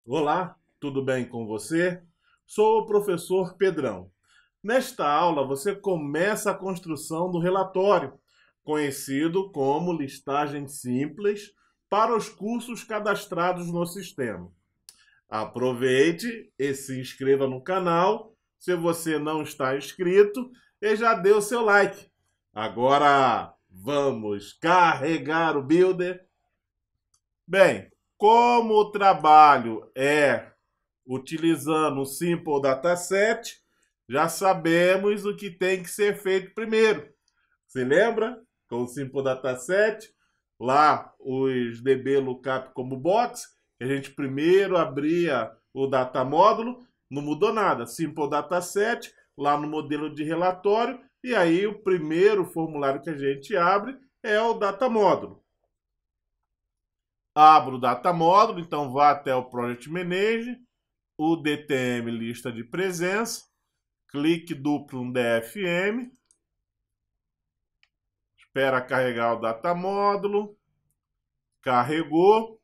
Olá, tudo bem com você? Sou o professor Pedrão. Nesta aula, você começa a construção do relatório, conhecido como listagem simples, para os cursos cadastrados no sistema. Aproveite e se inscreva no canal, se você não está inscrito, e já dê o seu like. Agora, vamos carregar o Builder. Bem, como o trabalho é utilizando o Simple Dataset, já sabemos o que tem que ser feito primeiro. Se lembra? Com o Simple Dataset, lá os DB Lookup como box, a gente primeiro abria o data módulo, não mudou nada. Simple Dataset, lá no modelo de relatório, e aí o primeiro formulário que a gente abre é o data módulo. Abro o data módulo, então vá até o Project Manager, o DTM lista de presença, clique duplo no DFM, espera carregar o data módulo, carregou.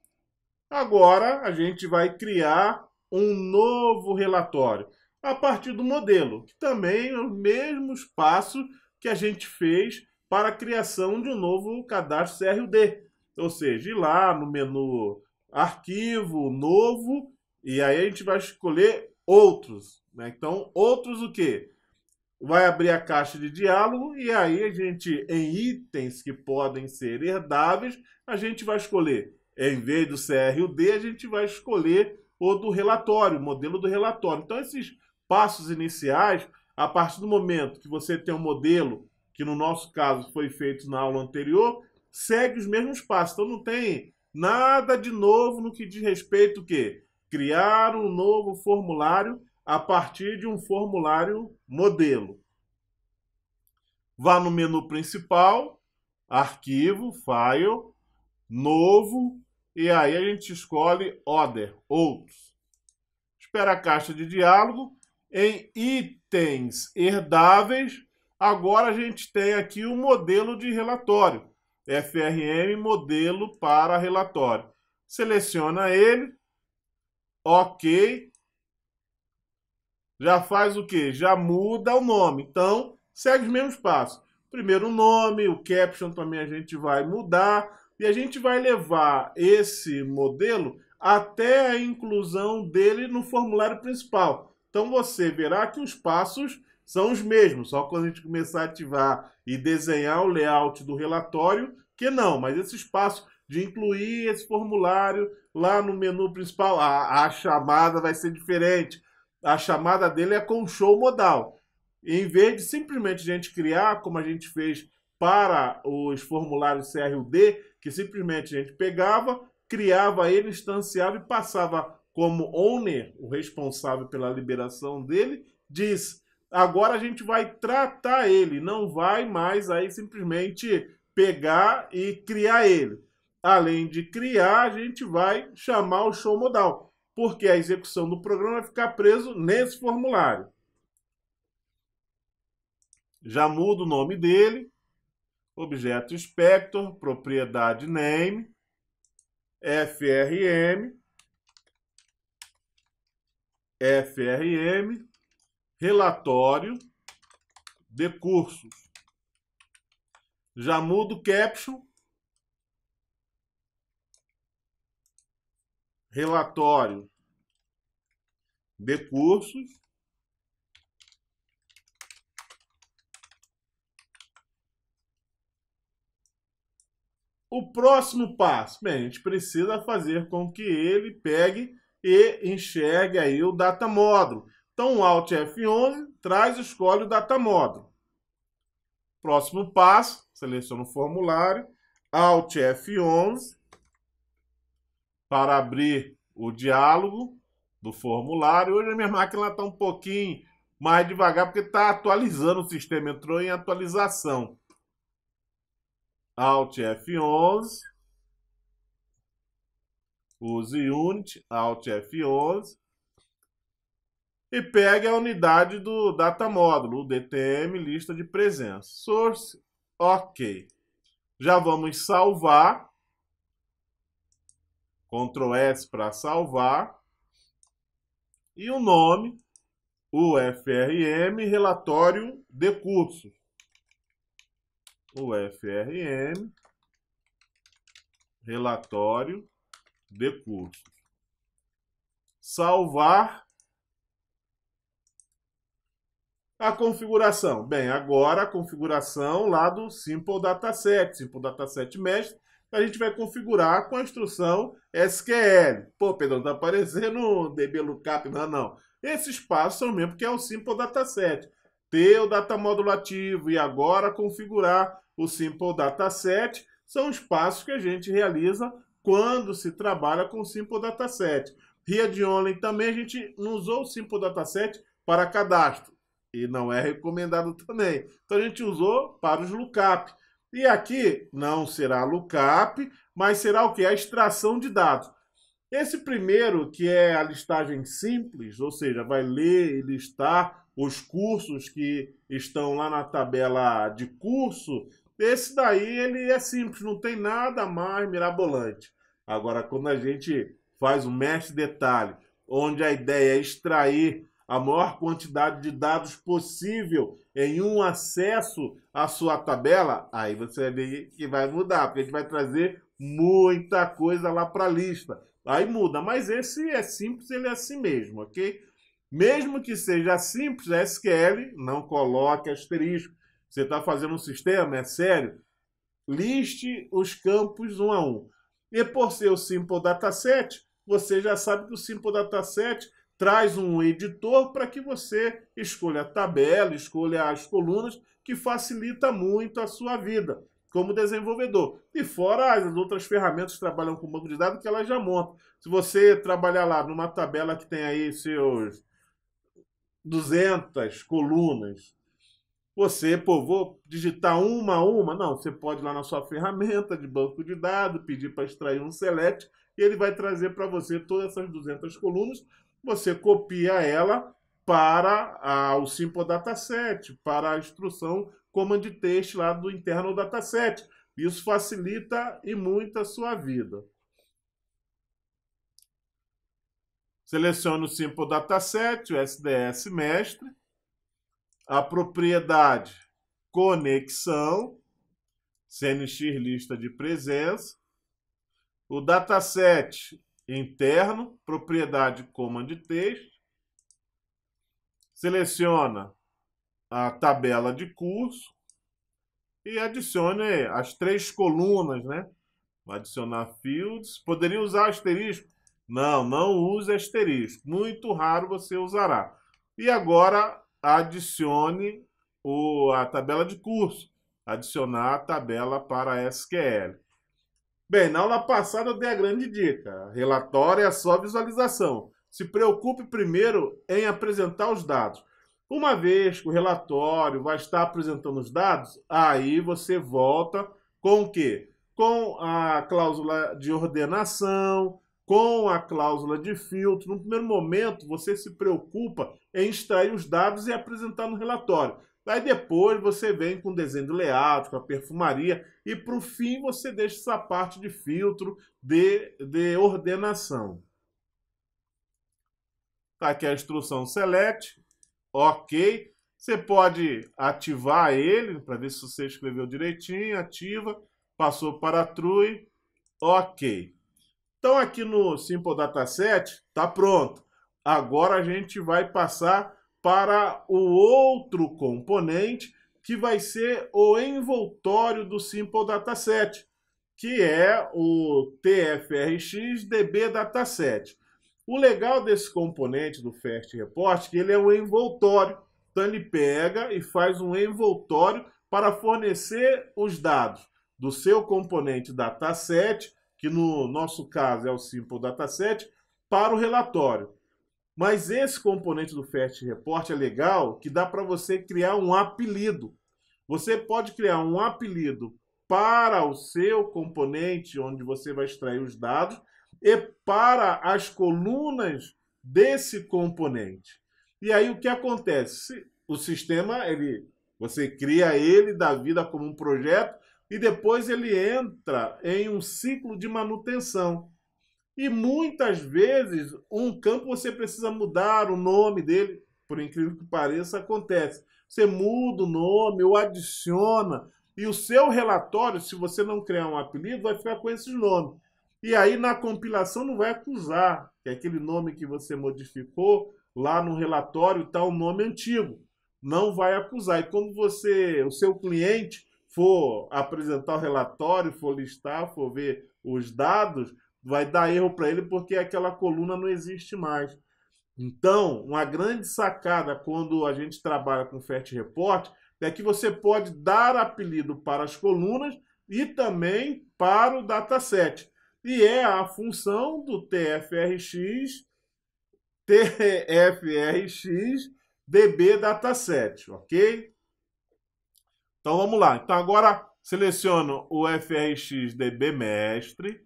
Agora a gente vai criar um novo relatório a partir do modelo, que também é os mesmos passos que a gente fez para a criação de um novo cadastro CRUD. Ou seja, ir lá no menu Arquivo, Novo, e aí a gente vai escolher Outros. Né? Então, outros o quê? Vai abrir a caixa de diálogo e aí a gente, em itens que podem ser herdáveis, a gente vai escolher, em vez do CRUD, a gente vai escolher o do relatório, o modelo do relatório. Então, esses passos iniciais, a partir do momento que você tem um modelo, que no nosso caso foi feito na aula anterior, segue os mesmos passos. Então, não tem nada de novo no que diz respeito ao quê? Criar um novo formulário a partir de um formulário modelo. Vá no menu principal, Arquivo, File, Novo, e aí a gente escolhe Other, Outros. Espera a caixa de diálogo. Em itens herdáveis, agora a gente tem aqui o modelo de relatório. FRM, modelo para relatório. Seleciona ele, OK. Já faz o quê? Já muda o nome. Então, segue os mesmos passos. Primeiro o nome, o caption também a gente vai mudar e a gente vai levar esse modelo até a inclusão dele no formulário principal. Então, você verá que os passos são os mesmos, só quando a gente começar a ativar e desenhar o layout do relatório, que não, mas esses passos de incluir esse formulário lá no menu principal, a chamada vai ser diferente. A chamada dele é com show modal. Em vez de simplesmente a gente criar, como a gente fez para os formulários CRUD, que simplesmente a gente pegava, criava ele, instanciava e passava como owner, o responsável pela liberação dele, diz: agora a gente vai tratar ele, não vai mais aí simplesmente pegar e criar ele. Além de criar, a gente vai chamar o show modal, porque a execução do programa vai ficar preso nesse formulário. Já muda o nome dele, objeto inspector, propriedade name, FRM, relatório de cursos. Já muda o caption, relatório de cursos. O próximo passo, bem, a gente precisa fazer com que ele pegue e enxergue aí o data módulo. Então, o Alt F11 traz e escolhe o data módulo. Próximo passo, seleciona o formulário, Alt F11 para abrir o diálogo do formulário. Hoje a minha máquina está um pouquinho mais devagar porque está atualizando, o sistema entrou em atualização. Alt F11, use Unity, Alt F11, e pegue a unidade do data módulo, o DTM lista de presença. Source, ok. Já vamos salvar. Ctrl S para salvar. E o nome, UFRM relatório de curso. UFRM relatório de curso. Salvar a configuração. Bem, agora a configuração lá do Simple Dataset, Simple Dataset Mestre, a gente vai configurar com a instrução SQL. Pô, Pedro, não tá aparecendo DB Lookup, não. Esses passos são mesmo porque é o Simple Dataset. Ter o data módulo ativo e agora configurar o Simple Dataset são os passos que a gente realiza quando se trabalha com o Simple Dataset. Read Only também a gente não usou o Simple Dataset para cadastro. E não é recomendado também. Então a gente usou para os lookup. E aqui não será lookup, mas será o que? A extração de dados. Esse primeiro, que é a listagem simples, ou seja, vai ler e listar os cursos que estão lá na tabela de curso, esse daí ele é simples, não tem nada mais mirabolante. Agora, quando a gente faz um mestre detalhe, onde a ideia é extrair a maior quantidade de dados possível em um acesso à sua tabela, aí você vai ver que vai mudar, porque a gente vai trazer muita coisa lá para a lista. Aí muda, mas esse é simples, ele é assim mesmo, ok? Mesmo que seja simples, a SQL não coloque asterisco. Você está fazendo um sistema, é sério? Liste os campos um a um. E por ser o Simple Dataset, você já sabe que o Simple Dataset traz um editor para que você escolha a tabela, escolha as colunas, que facilita muito a sua vida como desenvolvedor. E fora as outras ferramentas que trabalham com banco de dados que elas já montam. Se você trabalhar lá numa tabela que tem aí seus 200 colunas, você, pô, vou digitar uma a uma? Não, você pode ir lá na sua ferramenta de banco de dados, pedir para extrair um select, e ele vai trazer para você todas essas 200 colunas. Você copia ela para o Simple Dataset, para a instrução Command Text lá do Internal Dataset. Isso facilita e muito a sua vida. Selecione o Simple Dataset, o SDS Mestre, a propriedade conexão, CNX lista de presença, o dataset interno, propriedade Command Text, seleciona a tabela de curso e adicione as 3 colunas, né? Vou adicionar fields. Poderia usar asterisco? Não, não use asterisco. Muito raro você usará. E agora adicione a tabela de curso. Adicionar a tabela para SQL. Bem, na aula passada eu dei a grande dica. Relatório é só visualização. Se preocupe primeiro em apresentar os dados. Uma vez que o relatório vai estar apresentando os dados, aí você volta com o quê? Com a cláusula de ordenação, com a cláusula de filtro. No primeiro momento, você se preocupa em extrair os dados e apresentar no relatório. Aí depois você vem com o desenho do layout, com a perfumaria, e para o fim você deixa essa parte de filtro, de ordenação. Tá aqui a instrução select, ok. Você pode ativar ele, para ver se você escreveu direitinho, ativa, passou para true, ok. Então aqui no Simple Dataset está pronto. Agora a gente vai passar para o outro componente, que vai ser o envoltório do Simple Dataset, que é o TFRX DB Dataset. O legal desse componente do Fast Report é que ele é um envoltório. Então ele pega e faz um envoltório para fornecer os dados do seu componente dataset, que no nosso caso é o Simple Dataset, para o relatório. Mas esse componente do Fast Report é legal que dá para você criar um apelido. Você pode criar um apelido para o seu componente, onde você vai extrair os dados, e para as colunas desse componente. E aí o que acontece? O sistema, você cria ele, dá vida como um projeto, e depois ele entra em um ciclo de manutenção. E muitas vezes, um campo você precisa mudar o nome dele, por incrível que pareça, acontece. Você muda o nome ou adiciona, e o seu relatório, se você não criar um apelido, vai ficar com esses nomes. E aí na compilação não vai acusar que aquele nome que você modificou lá no relatório está o nome antigo. Não vai acusar. E quando o seu cliente for apresentar o relatório, for listar, for ver os dados, vai dar erro para ele porque aquela coluna não existe mais. Então, uma grande sacada quando a gente trabalha com FET Report é que você pode dar apelido para as colunas e também para o dataset. E é a função do TFRX DB Dataset, ok? Então vamos lá. Então agora seleciono o FRX DB Mestre.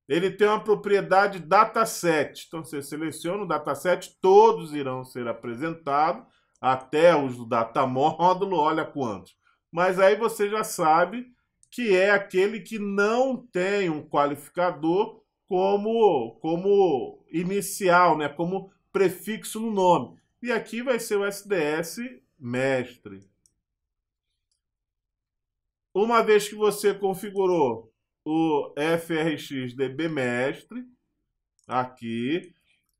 Ele tem uma propriedade dataset. Então você seleciona o dataset, todos irão ser apresentados, até os do data módulo, olha quantos. Mas aí você já sabe que é aquele que não tem um qualificador como inicial, né? Como prefixo no nome. E aqui vai ser o SDS mestre. Uma vez que você configurou o FRX DB mestre, aqui,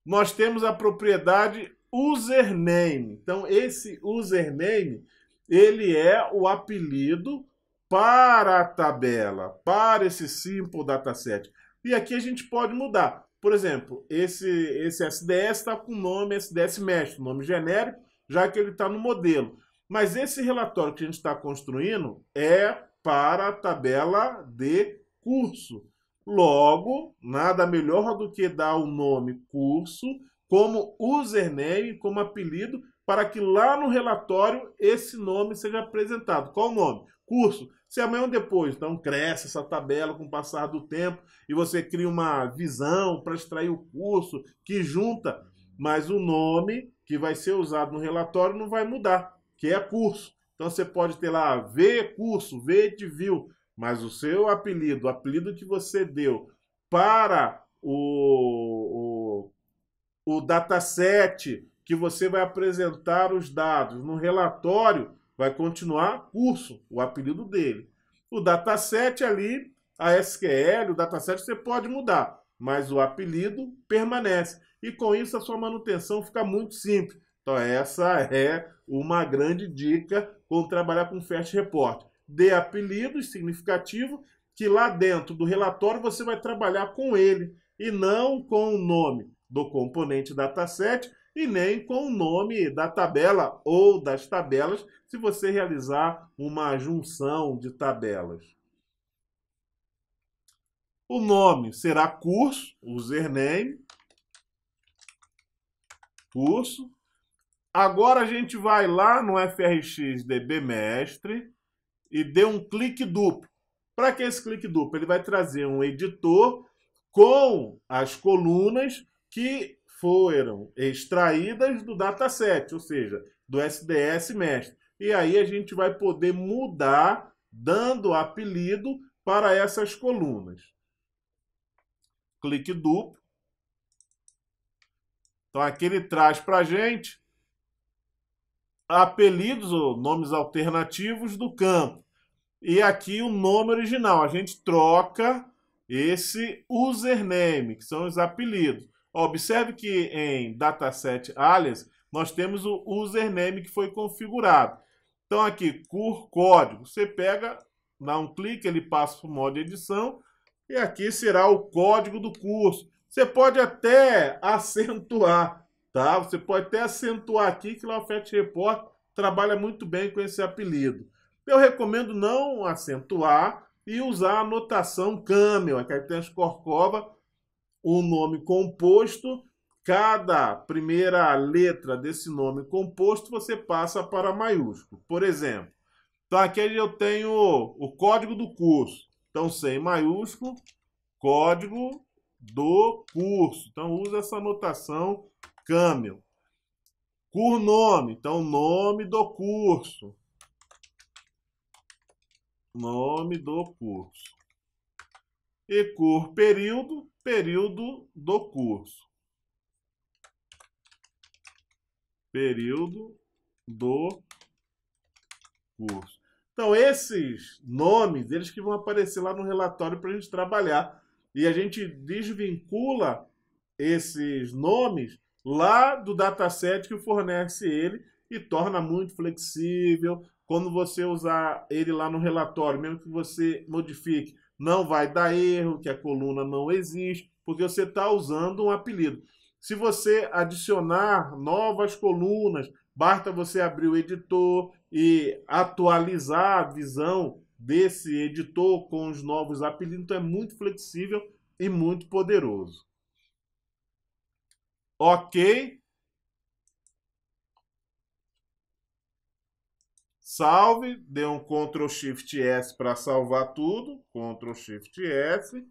nós temos a propriedade username. Então, esse username, ele é o apelido para a tabela, para esse simple dataset. E aqui a gente pode mudar. Por exemplo, esse SDS está com o nome SDS mestre, nome genérico, já que ele está no modelo. Mas esse relatório que a gente está construindo é para a tabela de curso. Logo, nada melhor do que dar o nome curso como username, como apelido, para que lá no relatório esse nome seja apresentado. Qual o nome? Curso. Se amanhã ou depois, então cresce essa tabela com o passar do tempo e você cria uma visão para extrair o curso que junta, mas o nome que vai ser usado no relatório não vai mudar, que é curso. Então você pode ter lá V curso, V de viu, mas o seu apelido, o apelido que você deu para o dataset que você vai apresentar os dados no relatório, vai continuar curso, o apelido dele. O dataset ali, a SQL, o dataset você pode mudar, mas o apelido permanece. E com isso a sua manutenção fica muito simples. Então essa é uma grande dica quando trabalhar com FAST Report. Dê apelidos significativos que lá dentro do relatório você vai trabalhar com ele e não com o nome do componente dataset e nem com o nome da tabela ou das tabelas se você realizar uma junção de tabelas. O nome será curso, username, curso. Agora a gente vai lá no FRX DB Mestre e dê um clique duplo. Para que esse clique duplo? Ele vai trazer um editor com as colunas que foram extraídas do dataset, ou seja, do SDS Mestre. E aí a gente vai poder mudar, dando apelido para essas colunas. Clique duplo. Então aqui ele traz para a gente apelidos ou nomes alternativos do campo. E aqui o nome original. A gente troca esse username, que são os apelidos. Observe que em dataset alias nós temos o username que foi configurado. Então aqui, código, você pega, dá um clique, ele passa para o modo edição e aqui será o código do curso. Você pode até acentuar, tá? Você pode até acentuar aqui que lá o FAST Report trabalha muito bem com esse apelido. Eu recomendo não acentuar e usar a notação Camel, que aí tem as Corcova, o nome composto, cada primeira letra desse nome composto você passa para maiúsculo. Por exemplo, então aqui eu tenho o código do curso. Então, sem maiúsculo, código do curso. Então, usa essa notação Camel. Nome, então nome do curso. Nome do curso. E período, período do curso. Período do curso. Então, esses nomes, eles que vão aparecer lá no relatório para a gente trabalhar. E a gente desvincula esses nomes lá do dataset que fornece ele e torna muito flexível. Quando você usar ele lá no relatório, mesmo que você modifique, não vai dar erro, que a coluna não existe, porque você está usando um apelido. Se você adicionar novas colunas, basta você abrir o editor e atualizar a visão desse editor com os novos apelidos. Então é muito flexível e muito poderoso. Ok. Salve, dê um Ctrl Shift S para salvar tudo, Ctrl Shift S,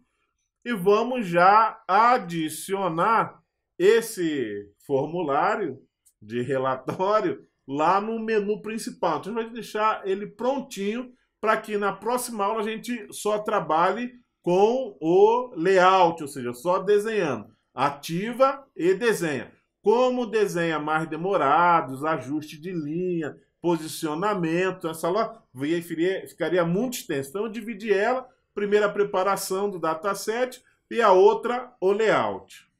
e vamos já adicionar esse formulário de relatório lá no menu principal. Então a gente vai deixar ele prontinho para que na próxima aula a gente só trabalhe com o layout, ou seja, só desenhando. Ativa e desenha. Como desenha mais demorados, ajuste de linha, posicionamento, essa aula ficaria muito extensa. Então eu dividi ela, primeira a preparação do dataset e a outra o layout.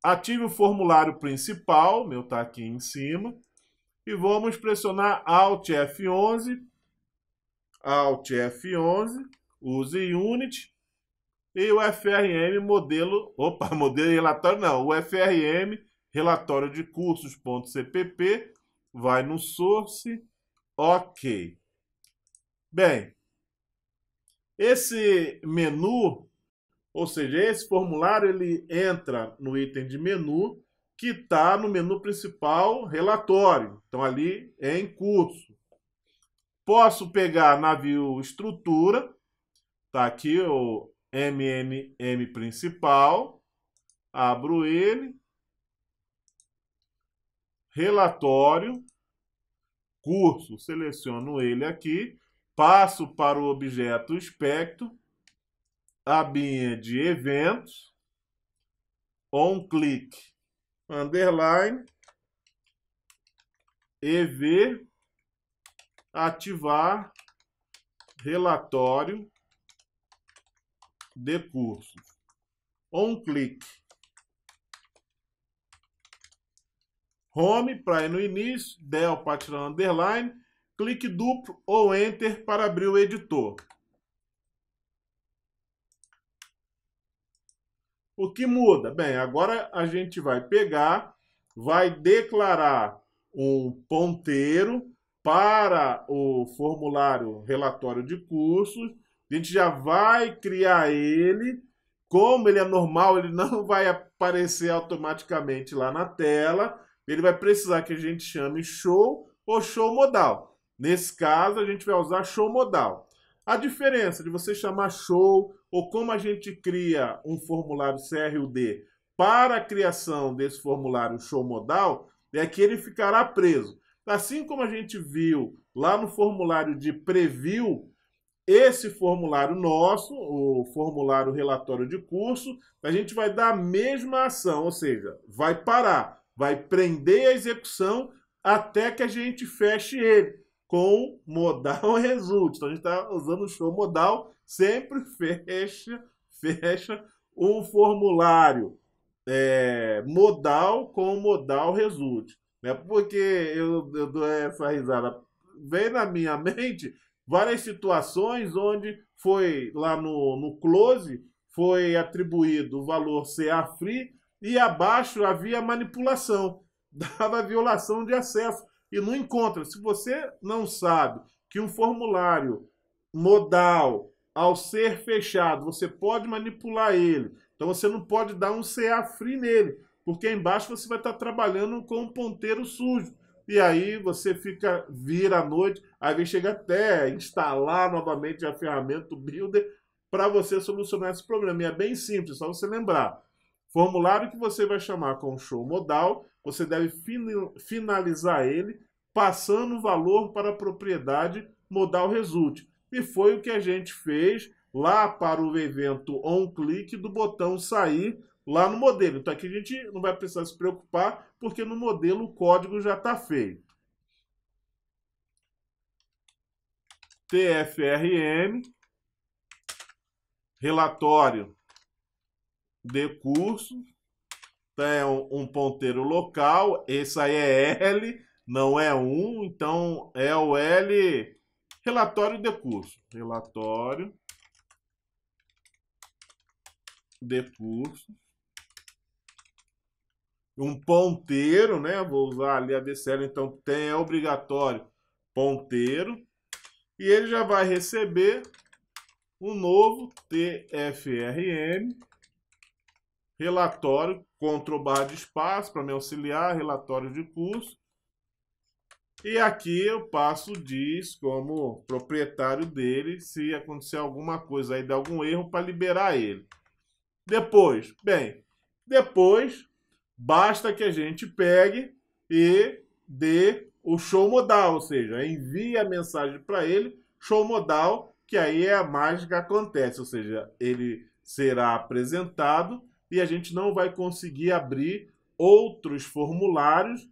Ative o formulário principal, meu está aqui em cima, e vamos pressionar Alt F11, Alt F11, use Unity, e o FRM modelo relatório não, o FRM, relatório de cursos.cpp, vai no Source, ok. Bem, esse menu, ou seja, esse formulário, ele entra no item de menu, que está no menu principal, relatório. Então, ali é em curso. Posso pegar na view estrutura, está aqui o MMM principal, abro ele, relatório, curso, seleciono ele aqui, passo para o objeto espectro, abinha de eventos, on-click, underline, EV, ativar, relatório de cursos. On-click. Home para ir no início, del para tirar underline, clique duplo ou enter para abrir o editor. O que muda? Bem, agora a gente vai pegar, vai declarar um ponteiro para o formulário relatório de cursos. A gente já vai criar ele. Como ele é normal, ele não vai aparecer automaticamente lá na tela. Ele vai precisar que a gente chame show ou show modal. Nesse caso, a gente vai usar show modal. A diferença de você chamar show ou como a gente cria um formulário CRUD para a criação desse formulário show modal é que ele ficará preso. Assim como a gente viu lá no formulário de preview, esse formulário nosso, o formulário relatório de curso, a gente vai dar a mesma ação, ou seja, vai parar, vai prender a execução até que a gente feche ele com modal result. Então a gente está usando o show modal, sempre fecha um formulário modal com modal result. Né? Porque eu dou essa risada. Vem na minha mente várias situações onde foi lá no close, foi atribuído o valor CA free e abaixo havia manipulação, dava violação de acesso e não encontra. Se você não sabe que um formulário modal, ao ser fechado, você pode manipular ele, então você não pode dar um CA free nele, porque embaixo você vai estar trabalhando com um ponteiro sujo. E aí você vira à noite, aí vem chegar até instalar novamente a ferramenta, o Builder, para você solucionar esse problema. E é bem simples, só você lembrar. Formulário que você vai chamar com show modal, você deve finalizar ele passando o valor para a propriedade modal result. E foi o que a gente fez lá para o evento onClick do botão sair lá no modelo. Então aqui a gente não vai precisar se preocupar, porque no modelo o código já está feito. TFRM, relatório de curso, é um ponteiro local, esse aí é L, não é 1, então é o L, relatório de curso, relatório de curso, um ponteiro, né, vou usar ali a BCL, então é obrigatório ponteiro, e ele já vai receber um novo TFRM, relatório, Ctrl+ de espaço para me auxiliar, relatório de curso. E aqui eu passo o DIS como proprietário dele, se acontecer alguma coisa aí, der algum erro, para liberar ele. Depois, depois basta que a gente pegue e dê o show modal, ou seja, envie a mensagem para ele, show modal, que aí é a mágica que acontece, ou seja, ele será apresentado e a gente não vai conseguir abrir outros formulários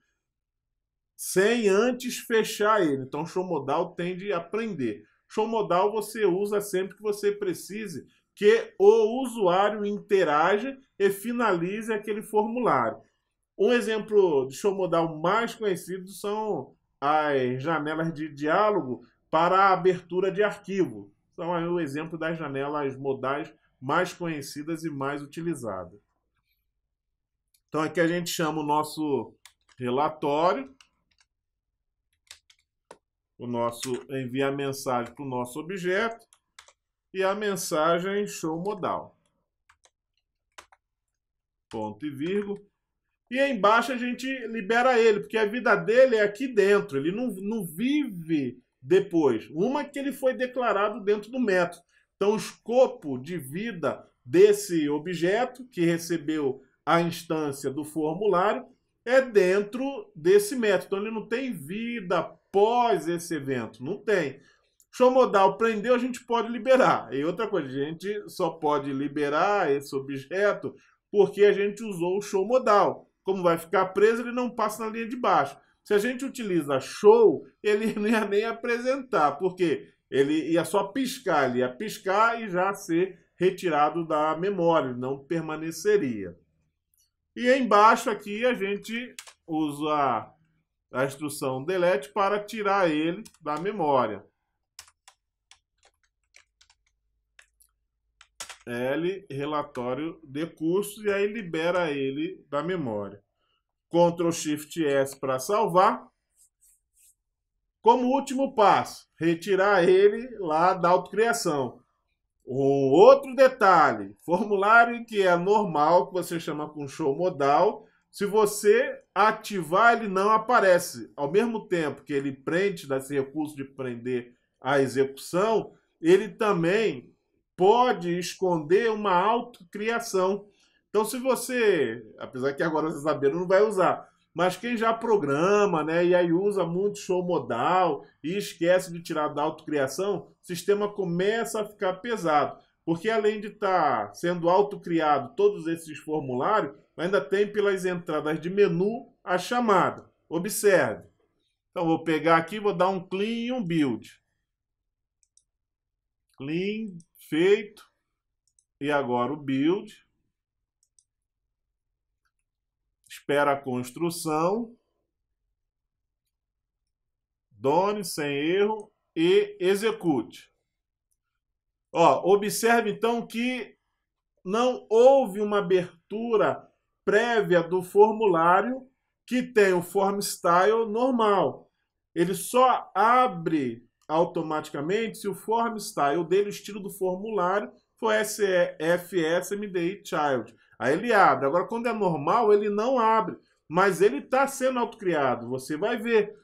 sem antes fechar ele. Então, show modal tende a aprender. Show modal você usa sempre que você precise que o usuário interaja e finalize aquele formulário. Um exemplo de show modal mais conhecido são as janelas de diálogo para a abertura de arquivo. São aí o exemplo das janelas modais mais conhecidas e mais utilizadas. Então aqui a gente chama o nosso relatório, o nosso envia mensagem para o nosso objeto e a mensagem show modal. Ponto e vírgula. E aí embaixo a gente libera ele, porque a vida dele é aqui dentro, ele não vive depois. Uma que ele foi declarado dentro do método. Então o escopo de vida desse objeto, que recebeu a instância do formulário, é dentro desse método. Então ele não tem vida após esse evento, não tem. Show modal prendeu, a gente pode liberar. E outra coisa, a gente só pode liberar esse objeto porque a gente usou o show modal. Como vai ficar preso, ele não passa na linha de baixo. Se a gente utiliza show, ele não ia nem apresentar, porque ele ia só piscar, ele ia piscar e já ser retirado da memória, não permaneceria. E embaixo aqui a gente usa a instrução delete para tirar ele da memória. L, relatório de curso, e aí libera ele da memória. Ctrl Shift S para salvar. Como último passo, retirar ele lá da autocriação. Um outro detalhe, formulário que é normal, que você chama com show modal, se você ativar, ele não aparece. Ao mesmo tempo que ele prende, dá esse recurso de prender a execução, ele também pode esconder uma autocriação. Então, se você, apesar que agora você saber, não vai usar, mas quem já programa, né, e aí usa muito show modal e esquece de tirar da autocriação, o sistema começa a ficar pesado. Porque além de estar sendo autocriado todos esses formulários, ainda tem pelas entradas de menu a chamada. Observe. Então, vou pegar aqui, vou dar um clean e um build. Clean, feito. E agora o build. Espera a construção. Done, sem erro. E execute. Ó, observe então que não houve uma abertura prévia do formulário que tem o form style normal. Ele só abre automaticamente se o form style dele, o estilo do formulário, for SFS MDI Child. Aí ele abre. Agora, quando é normal, ele não abre. Mas ele está sendo autocriado. Você vai ver.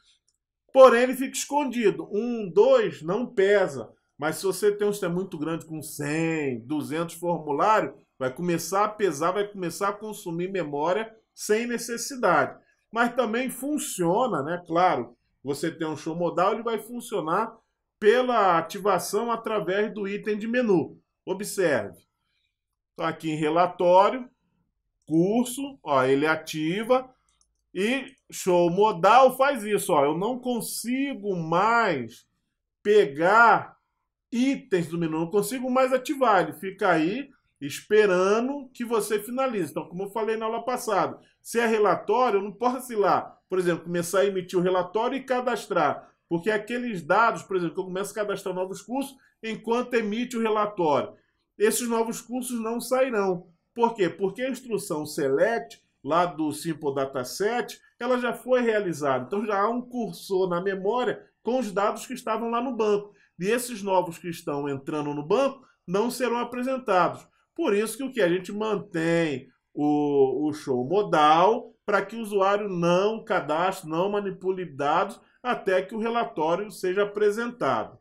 Porém, ele fica escondido. 1, 2 não pesa. Mas se você tem um sistema muito grande com 100, 200 formulários, vai começar a pesar, vai começar a consumir memória sem necessidade. Mas também funciona, né? Claro, você tem um show modal, ele vai funcionar pela ativação através do item de menu. Observe. Então, aqui em relatório, curso, ó, ele ativa e show modal faz isso. Ó, eu não consigo mais pegar itens do menu, não consigo mais ativar. Ele fica aí esperando que você finalize. Então, como eu falei na aula passada, se é relatório, eu não posso ir lá, por exemplo, começar a emitir o relatório e cadastrar. Porque aqueles dados, por exemplo, que eu começo a cadastrar novos cursos enquanto emite o relatório. Esses novos cursos não sairão. Por quê? Porque a instrução select, lá do Simple Dataset, ela já foi realizada. Então já há um cursor na memória com os dados que estavam lá no banco. E esses novos que estão entrando no banco não serão apresentados. Por isso que o que? A gente mantém o show modal para que o usuário não cadastre, não manipule dados até que o relatório seja apresentado.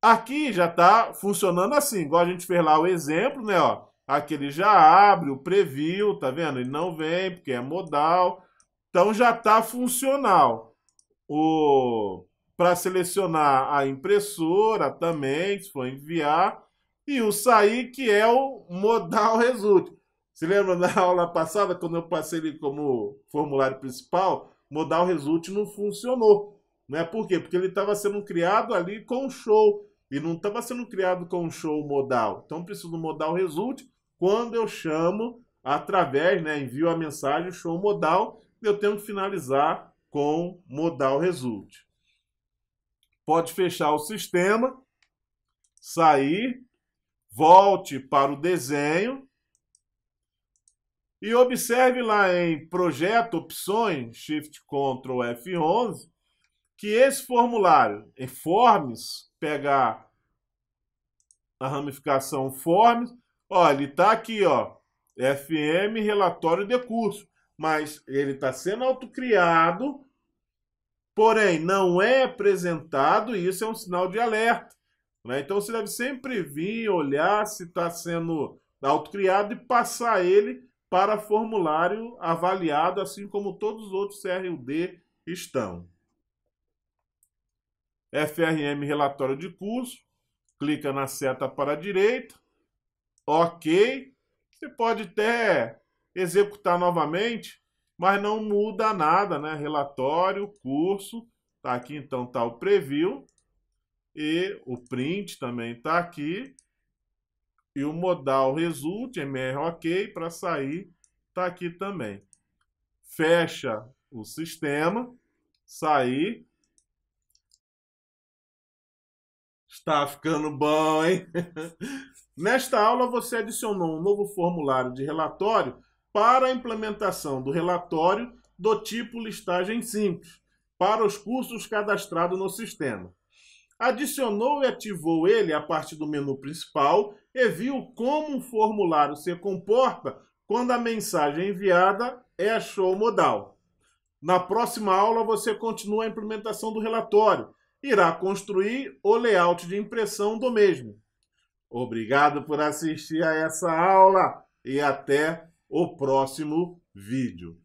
Aqui já está funcionando assim, igual a gente fez lá o exemplo, né? Ó, aqui ele já abre o preview, tá vendo? Ele não vem porque é modal. Então já está funcional. Para selecionar a impressora também, se for enviar. E o sair, que é o modal result. Se lembra na aula passada, quando eu passei ele como formulário principal, modal result não funcionou. Né? Por quê? Porque ele estava sendo criado ali com show. E não estava sendo criado com show modal. Então, preciso do modal result quando eu chamo através, né, envio a mensagem show modal, eu tenho que finalizar com modal result. Pode fechar o sistema, sair, volte para o desenho e observe lá em Projeto, Opções, Shift Ctrl F11, que esse formulário, em Forms, pegar a ramificação Forms, ó, ele está aqui, ó, FM relatório de curso, mas ele está sendo autocriado, porém não é apresentado e isso é um sinal de alerta. Né? Então você deve sempre vir olhar se está sendo autocriado e passar ele para formulário avaliado, assim como todos os outros CRUD estão. FRM relatório de curso, clica na seta para a direita, ok, você pode até executar novamente, mas não muda nada, né? Relatório, curso, tá aqui então tá o preview e o print também tá aqui e o modal result, MR ok, para sair tá aqui também. Fecha o sistema, sair. Está ficando bom, hein? Nesta aula, você adicionou um novo formulário de relatório para a implementação do relatório do tipo listagem simples, para os cursos cadastrados no sistema. Adicionou e ativou ele a partir do menu principal e viu como o formulário se comporta quando a mensagem enviada é show modal. Na próxima aula, você continua a implementação do relatório. Irá construir o layout de impressão do mesmo. Obrigado por assistir a essa aula e até o próximo vídeo.